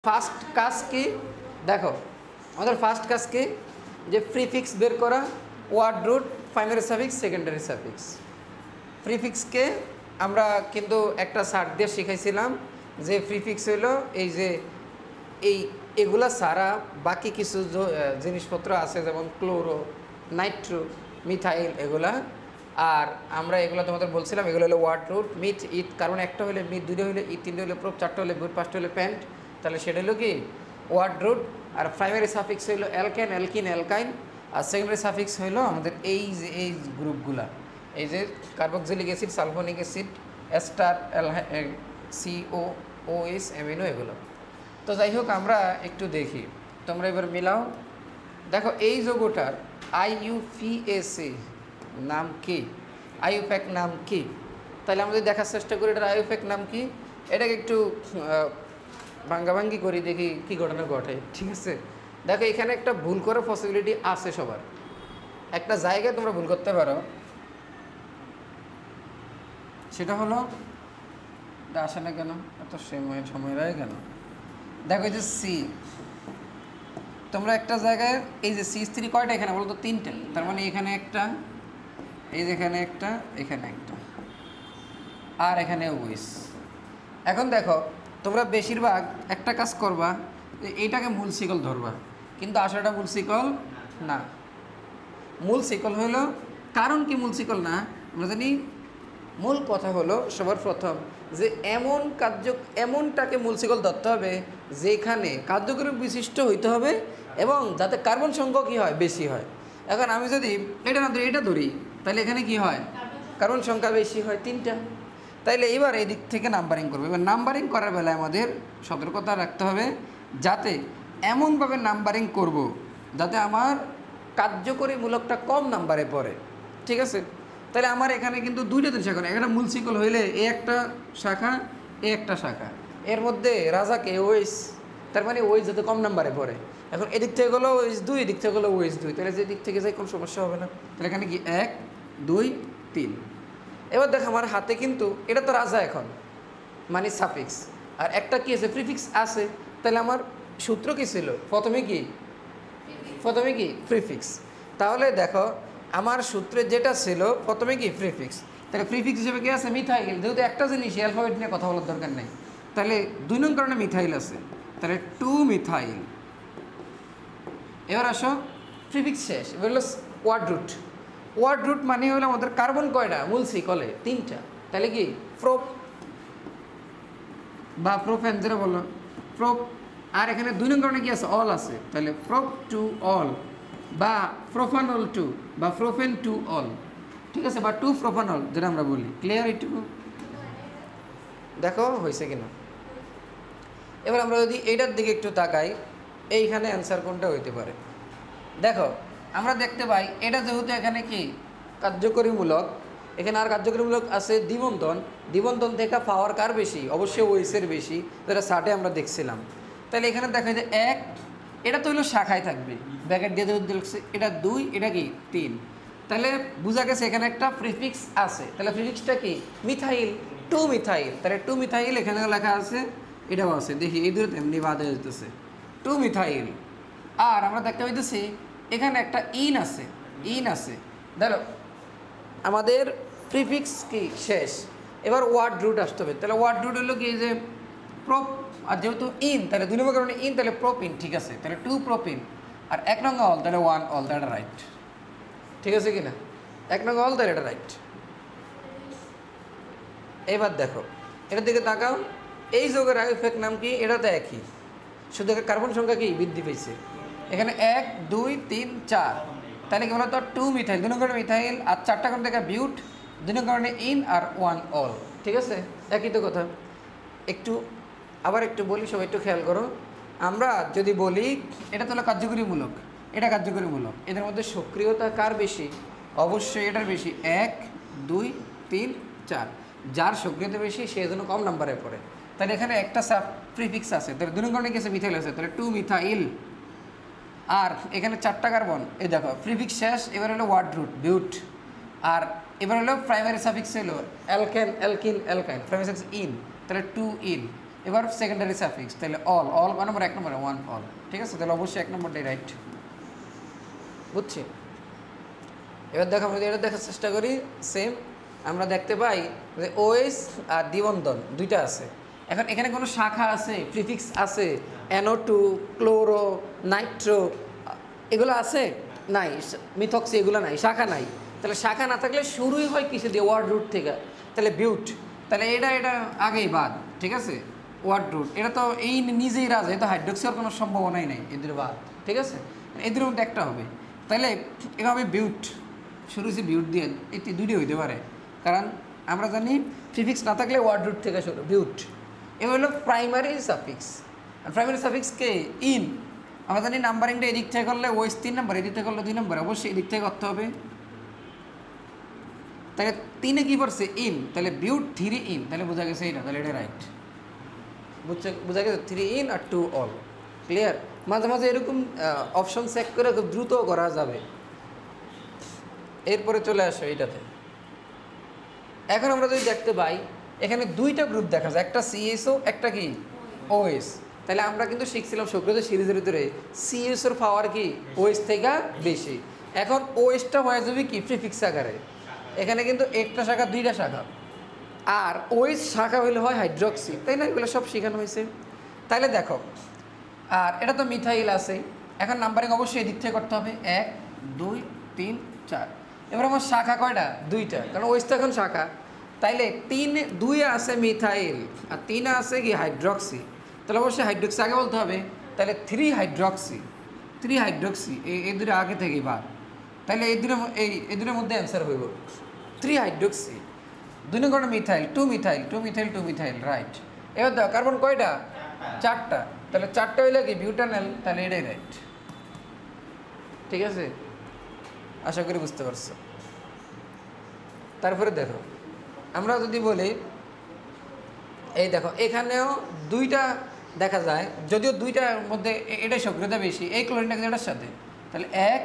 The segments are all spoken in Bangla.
ফার্স্ট কাজ কি দেখো আমাদের ফার্স্ট কাজ কি যে প্রিফিক্স বের করা word root primary suffix secondary suffix প্রিফিক্সকে আমরা কিন্তু একটা সার্ট দিয়ে শিখাইছিলাম যে প্রিফিক্স হলো এই যে এগুলা ছাড়া বাকি কিছু জিনিসপত্র আছে যেমন ক্লোরো নাইট্রো মিথাইল এগুলা আর আমরা এগুলো তোমাদের বলছিলাম এগুলো হলো ওয়ার্ড রুট মিথ ইট কারণ একটা হলে মিথ দুটো হলে ইট তিনটে হলে প্রোপ চারটে হলে বুট পাঁচটা হলে প্যান্ট তাহলে সেটা হলো কি ওয়ার্ড রুট আর প্রাইমারি সাফিক্স হইলো অ্যালকেন অ্যালকিন অ্যালকাইন আর সেকেন্ডারি সাফিক্স হইলো আমাদের এই গ্রুপগুলা এই যে carboxylic acid sulfonic acid ester CO OS amino এগুলো তো যাই হোক আমরা একটু দেখি তোমরা এবার মিলাও দেখো এই যৌগটার আইইউপিএসি নাম কি আইইউপ্যাক নাম কি তাহলে আমাদের দেখার চেষ্টা করি এটার আইইউপ্যাক নাম কি এটাকে একটু ভাঙ্গাভাঙ্গি করি দেখি কি ঘটনা ঘটে ঠিক আছে দেখো এখানে একটা ভুল করার পসিবিলিটি আছে সবার একটা জায়গায় তোমরা ভুল করতে পারো সেটা হলো আসে না কেন এত সময় লাগে কেন দেখো এই যে সি তোমরা একটা জায়গায় এই যে সি স্ত্রী কয়টা এখানে বলো তো তিনটে তার মানে এখানে একটা এই যে এখানে একটা আর এখানে ওইস এখন দেখো তোমরা বেশিরভাগ একটা কাজ করবা এইটাকে মূল শিকল ধরবা কিন্তু আসলে মূল শিকল না মূল শিকল হলো কারণ কি মূল শিকল না আমরা জানি মূল কথা হলো সবার প্রথম যে এমনটাকে মূল শিকল ধরতে হবে যেখানে কার্যকরী বিশিষ্ট হইতে হবে এবং যাতে কার্বন সংখ্যা কী হয় বেশি হয় এখন আমি যদি এটা না ধরি এটা ধরি তাহলে এখানে কি হয় কার্বন সংখ্যা বেশি হয় তিনটা তাইলে এবার এই দিক থেকে নাম্বারিং করবো এবার নাম্বারিং করার বেলায় আমাদের সতর্কতা রাখতে হবে যাতে এমনভাবে নাম্বারিং করব যাতে আমার কার্যকরীমূলকটা কম নাম্বারে পড়ে ঠিক আছে তাহলে আমার এখানে কিন্তু দুইটা তিন শাখা এখানে মূল শিকল হইলে এ একটা শাখা এ একটা শাখা এর মধ্যে রাজাকে ওয়েস তার মানে ওয়েস যাতে কম নাম্বারে পড়ে এখন এদিক থেকে গেলো ওয়েস দুই এদিক থেকে গেলো ওয়েস দুই তাহলে যে দিক থেকে যাই কোনো সমস্যা হবে না তাহলে এখানে কি 1 2 3 এবার দেখ আমার হাতে কিন্তু এটা তো রাজা এখন মানে সাফিক্স আর একটা কি আছে প্রিফিক্স আছে তাহলে আমার সূত্র কি ছিল প্রথমে কি প্রিফিক্স তাহলে দেখো আমার সূত্রে যেটা ছিল প্রথমে কি প্রিফিক্স তাহলে প্রিফিক্স হিসেবে কি আছে মিথাইল যেহেতু একটা জিনিস অ্যালফাবেট নিয়ে কথা বলার দরকার নেই তাহলে 2 নং কারণে মিথাইল আছে তাহলে 2 মিথাইল এবার আসো প্রিফিক্স শেষ এবার হলো ওয়ার্ড রুট মানে হলো আমাদের কার্বন কয়টা মূল শিকলে 3টা তাহলে কি প্রোপ বা প্রোপেন যেটা বললো প্রোপ আর এখানে 2 নং কারণে কি আছে অল আছে তাহলে প্রোপ টু অল বা প্রোফানল টু বা প্রোফেন টু অল ঠিক আছে বা টু প্রোফানল যেটা আমরা বলি ক্লিয়ার এইটুকু দেখো হয়েছে কিনা এবার আমরা যদি এইটার দিকে একটু তাকাই এইখানে অ্যান্সার কোনটা হইতে পারে দেখো আমরা দেখতে পাই এটা যেহেতু এখানে কি কার্যকরীমূলক এখানে আর কার্যকরীমূলক আছে দ্বিবন্ধন থেকে পাওয়ার কার বেশি অবশ্যই ওয়েসের বেশি যেটা সাটে আমরা দেখছিলাম তাহলে এখানে দেখা যায় এক এটা তো হলো শাখায় থাকবে ব্র্যাকেট দিয়ে দেখছে এটা 2 এটা কি 3 তাহলে বোঝা গেছে এখানে একটা প্রিফিক্স আছে তাহলে প্রিফিক্সটা কি মিথাইল 2 মিথাইল তাহলে 2 মিথাইল এখানে লেখা আছে এটাও আছে দেখি এই দুটো এমনি বাদ হয়ে যেতেছে 2 মিথাইল আর আমরা দেখতে পাইতেছি এখানে একটা ইন আছে দেখো আমাদের প্রিফিক্স কি শেষ এবার ওয়ার্ড রুট আসতে হবে তাহলে ওয়ার্ড রুট হলো কি যে প্রোপ আর যেহেতু ইন তাহলে 2 নম্বর কারণে ইন তাহলে প্রোপিন ঠিক আছে তাহলে 2 প্রোপিন আর 1 নং অল তাহলে 1 অল তাহলে রাইট ঠিক আছে কি না 1 নং অল তাহলে এটা রাইট এবার দেখো এটার দিকে তাকাও এই যৌগের আইইউপ্যাক নাম কি এটা তো একই শুধু কার্বন সংখ্যা কি বৃদ্ধি পেয়েছে এখানে 1 2 3 4 তাহলে কি বলতো 2 মিথাইল 2 নং কারণে মিথাইল আর 4টা কারণে দেখা বিউট 2 নং কারণে ইন আর 1 অল ঠিক আছে একই তো কথা একটু বলি সবাই একটু খেয়াল করো আমরা যদি বলি এটা তো হলো কার্যকরীমূলক এটা কার্যকরীমূলক এদের মধ্যে সক্রিয়তা কার বেশি অবশ্যই এটার বেশি 1 2 3 4 যার সক্রিয়তা বেশি সে যেন কম নাম্বারে পড়ে তাহলে এখানে একটা প্রিফিক্স আছে তাহলে 2 নং কারণে গেছে মিথাইল আছে তাহলে 2 মিথাইল আর এখানে 4টা কার্বন এই দেখো প্রিফিক্স শেষ এবার হলো ওয়ার্ড রুট বিউট আর এবার হলো প্রাইমারি সাফিক্স হলো alkane alkene অ্যালকাইন primary suffix in তাহলে 2 ইন এবার সেকেন্ডারি সাফিক্স, তাহলে অল, অল কয় নম্বর? 1 নম্বরে, 1 অল। ঠিক আছে, তাহলে অবশ্যই 1 নম্বরটাই রাইট। বুঝছি? এবার দেখো আমরা যদি এটা দেখার চেষ্টা করি, সেম আমরা দেখতে পাই যে ওএস আর দ্বিবন্ধন দুইটা আছে। এখন এখানে কোনো শাখা আছে, প্রিফিক্স আছে, NO2, ক্লোরো, নাইট্রো, এগুলো আছে? নাই। মিথক্সি এগুলো নাই, শাখা নাই। তাহলে শাখা না থাকলে শুরুই হয় কিসে দিয়ে? ওয়ার্ড রুট থেকে। তাহলে বিউট, তাহলে এটা আগেই বাদ। ঠিক আছে, ওয়ার্ড রুট এটা তো এই নিজেই রাজ, এটা হাইড্রোক্সির কোনো সম্ভাবনাই নেই, এদের বাদ। ঠিক আছে, এদের মধ্যে একটা হবে। তাহলে এভাবে বিউট শুরু হয়েছে বিউট দিয়ে, এটি দুইটি হইতে পারে, কারণ আমরা জানি প্রিফিক্স না থাকলে ওয়ার্ড রুট থেকে শুরু বিউট। এ হলো প্রাইমারি সাফিক্স। আর প্রাইমারি সাফিক্সকে ইন, আমরা জানি নাম্বারিংটা এদিক থেকে করলে ওয়েস 3 নম্বর, এদিক থেকে করলে 2 নম্বর, অবশ্যই এদিক থেকে করতে হবে। তাহলে 3-এ কী পড়ছে? ইন, তাহলে বিউট 3 ইন, তাহলে বোঝা গেছে এটা, তাহলে এটা রাইট। বোঝা গেছে 3 ইন আর 2 অল। ক্লিয়ার? মাঝে মাঝে এরকম অপশন চেক করে খুব দ্রুত করা যাবে। এরপরে চলে আসো এইটাতে। এখন আমরা যদি দেখতে পাই এখানে দুইটা গ্রুপ দেখা যায়, একটা CSO, একটা কি OS। তাহলে আমরা কিন্তু শিখছিলাম সক্রিয় সিরিজের ভিতরে CSOর পাওয়ার কি OS থেকে বেশি। এখন OSটা হয়ে যাবে কি প্রিফিক্স আকারে। এখানে কিন্তু একটা শাখা, দুইটা শাখা, আর OS শাখা হইলে হয় হাইড্রক্সি, তাই না? এগুলো সব শেখানো হয়েছে। তাহলে দেখো, আর এটা তো মিথাইল আছে। এখন নাম্বারিং অবশ্যই এদিক থেকে করতে হবে, 1 2 3 4। এবার আমার শাখা কয়টা? 2টা, কারণ OS তো এখন শাখা। তাইলে 2-এ আছে মিথাইল আর 3-এ আছে কি হাইড্রক্সি, তাহলে অবশ্যই হাইড্রক্সি আগে বলতে হবে। তাহলে 3 হাইড্রক্সি, 3 হাইড্রক্সি, এই দুটো আগে থেকেই বাদ। তাহলে এই দুটোর মধ্যে অ্যান্সার হইব 3 হাইড্রক্সি। 2 নম্বর methyl, 2 methyl, 2 methyl, 2 methyl, right. এবার দাও কার্বন কয়টা? 4টা, তাহলে 4টা হইলে কি বিউটানেল, তাহলে এটাই রাইট। ঠিক আছে, আশা করি বুঝতে পারছো। তারপরে দেখো আমরা যদি বলি, এই দেখো এখানেও 2টা দেখা যায়, যদিও 2টার মধ্যে এটাই সক্রিয়তা বেশি, এই ক্লোরিনটা কিন্তু এটার সাথে। তাহলে 1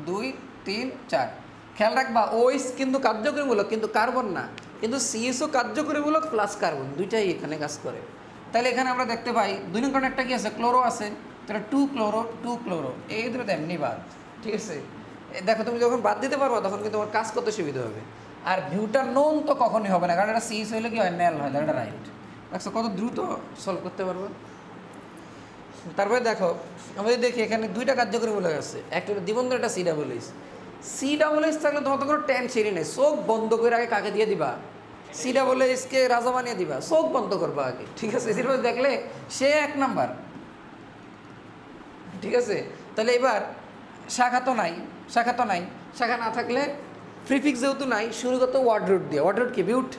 2 3 4। খেয়াল রাখবা OS কিন্তু কার্যকরীমূলক, কিন্তু কার্বন না। কিন্তু CSO কার্যকরীমূলক প্লাস কার্বন, দুইটাই এখানে কাজ করে। তাহলে এখানে আমরা দেখতে পাই 2 নম্বর একটা কি আছে? ক্লোরো আছে। তাহলে 2 ক্লোরো, 2 ক্লোরো, এই দুটো এমনি বাদ। ঠিক আছে, দেখো তুমি যখন বাদ দিতে পারবো তখন কিন্তু তোমার কাজ করতে সুবিধা হবে। আর বিউটানোন তো কখনই হবে না, কারণ এটা CSO হইলে কি হয়? ন্যাল হয়, তাহলে এটা রাইট। দেখছো কত দ্রুত সলভ করতে পারবো। তারপরে দেখো আমাদের দেখি এখানে 2টা কার্যকরীমূলক আছে, একটা দ্বিবন্ধন, একটা COOH। COOH থাকলে তোমার তো কোনো টেনশনই নেই, চোখ বন্ধ করে আগে কাকে দিয়ে দিবা? COOHকে রাজা বানিয়ে দিবা, চোখ বন্ধ করবা আগে। ঠিক আছে, COOH দেখলে সে 1 নাম্বার। ঠিক আছে, তাহলে এবার শাখা তো নাই, শাখা তো নাই, শাখা না থাকলে প্রিফিক্স যেহেতু নাই, শুরু করতে ওয়ার্ড রুট দিয়ে। ওয়ার্ড রুট কি? বিউট।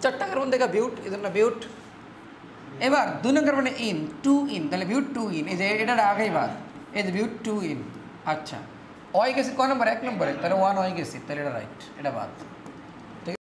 4টা কার্বন দেখা বিউট, এই জন্য বিউট। এবার 2 নম্বর মানে ইন, 2 ইন, তাহলে বিউট 2 ইন, এই যে এটা আগেই বাদ, এই যে বিউট 2 ইন। আচ্ছা, অয়েক অ্যাসিড কয় নম্বর? 1 নম্বরে, তাহলে 1 অয়েক অ্যাসিড, তাহলে এটা রাইট, এটা বাদ।